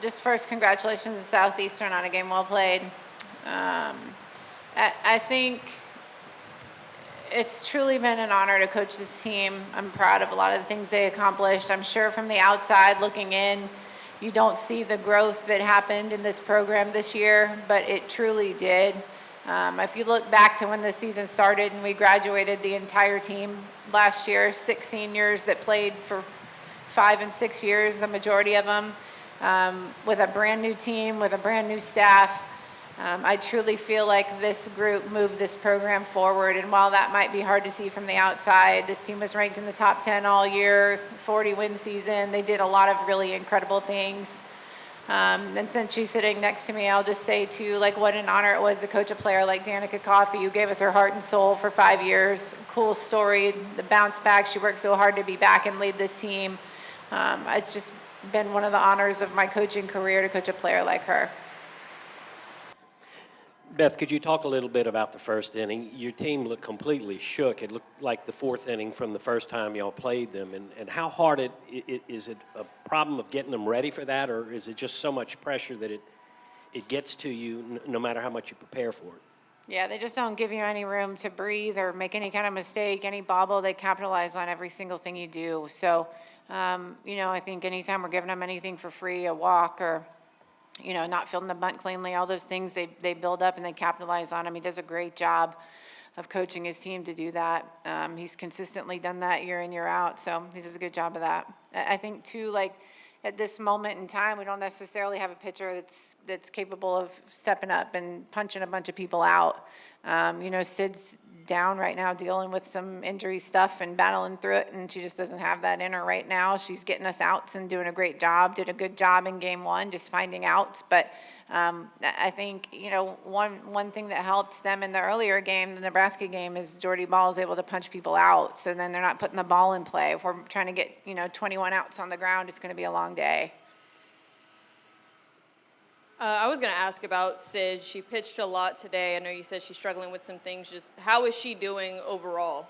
Just first, congratulations to Southeastern on a game well played. I think it's truly been an honor to coach this team. I'm proud of a lot of the things they accomplished. I'm sure from the outside looking in, you don't see the growth that happened in this program this year, but it truly did. If you look back to when the season started and we graduated the entire team last year, 6 seniors that played for 5 and 6 years, the majority of them, with a brand new team, with a brand new staff. I truly feel like this group moved this program forward, and while that might be hard to see from the outside, this team was ranked in the top 10 all year, 40-win season. They did a lot of really incredible things. And since she's sitting next to me, I'll just say too, like, what an honor it was to coach a player like Danica Coffey, who gave us her heart and soul for 5 years. Cool story, the bounce back. She worked so hard to be back and lead this team. It's just been one of the honors of my coaching career to coach a player like her. Beth, could you talk a little bit about the first inning? Your team looked completely shook. It looked like the fourth inning from the first time y'all played them. And how hard is it a problem of getting them ready for that, or is it just so much pressure that it gets to you no matter how much you prepare for it? Yeah, they just don't give you any room to breathe or make any kind of mistake, any bobble. They capitalize on every single thing you do. So, I think anytime we're giving them anything for free, a walk or not fielding the bunt cleanly, all those things they build up and they capitalize on them. He does a great job of coaching his team to do that. He's consistently done that year in, year out, so he does a good job of that. I think, too, like, at this moment in time, we don't necessarily have a pitcher that's capable of stepping up and punching a bunch of people out. Sid's down right now dealing with some injury stuff and battling through it, and she just doesn't have that in her right now. She's getting us outs and doing a great job, did a good job in game 1 just finding outs. But I think, one thing that helped them in the earlier game, the Nebraska game, is Jordy Ball is able to punch people out, so then they're not putting the ball in play. If we're trying to get 21 outs on the ground, it's going to be a long day. I was going to ask about Sid. She pitched a lot today. I know you said she's struggling with some things. Just how is she doing overall?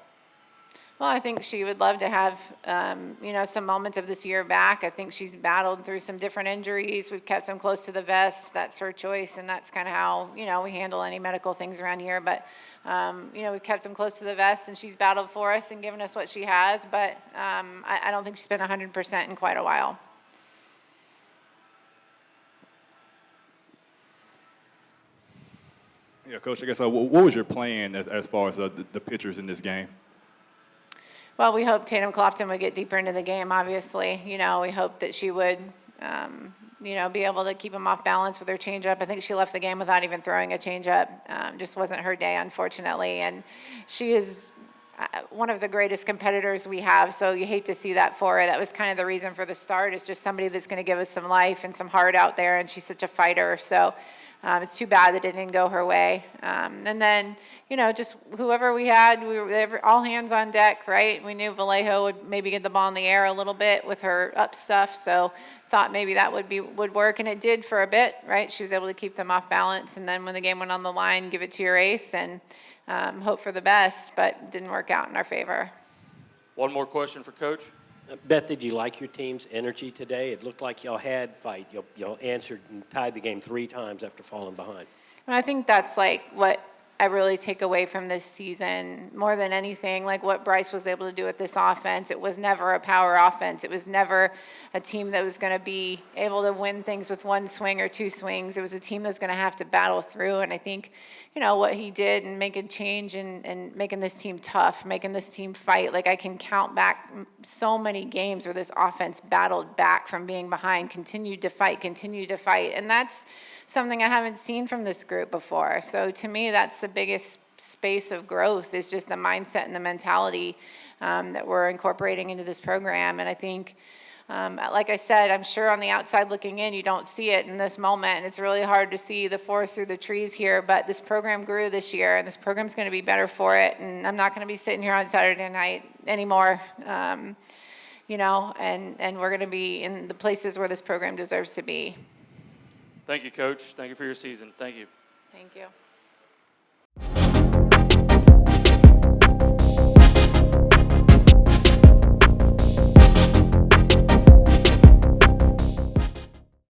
Well, I think she would love to have, some moments of this year back. I think she's battled through some different injuries. We've kept them close to the vest. That's her choice, and that's kind of how, we handle any medical things around here. But, we've kept them close to the vest, and she's battled for us and given us what she has. But I don't think she's been 100% in quite a while. Yeah, Coach, I guess what was your plan as far as the pitchers in this game? Well, we hope Tatum Clofton would get deeper into the game, obviously. We hope that she would, be able to keep them off balance with her changeup. I think she left the game without even throwing a changeup. Just wasn't her day, unfortunately. And she is one of the greatest competitors we have, so you hate to see that for her. That was kind of the reason for the start, is just somebody that's going to give us some life and some heart out there, and she's such a fighter. So it's too bad that it didn't go her way. And then, just whoever we had, we were all hands on deck, right? We knew Vallejo would maybe get the ball in the air a little bit with her up stuff, so thought maybe that would work, and it did for a bit, right? She was able to keep them off balance, and then when the game went on the line, give it to your ace and hope for the best, but it didn't work out in our favor. One more question for Coach. Beth, did you like your team's energy today? It looked like y'all had fight. Y'all answered and tied the game 3 times after falling behind. I think that's like what I really take away from this season more than anything, like what Bryce was able to do with this offense. It was never a power offense. It was never a team that was going to be able to win things with 1 swing or 2 swings. It was a team that's going to have to battle through, and I think what he did and making change and making this team tough, making this team fight. Like, I can count back so many games where this offense battled back from being behind, continued to fight. And that's something I haven't seen from this group before. So to me, that's the biggest space of growth, is just the mindset and the mentality that we're incorporating into this program. And I think, like I said, I'm sure on the outside looking in, you don't see it in this moment. And it's really hard to see the forest through the trees here, but this program grew this year, and this program's going to be better for it. And I'm not going to be sitting here on Saturday night anymore, and we're going to be in the places where this program deserves to be. Thank you, Coach. Thank you for your season. Thank you. Thank you.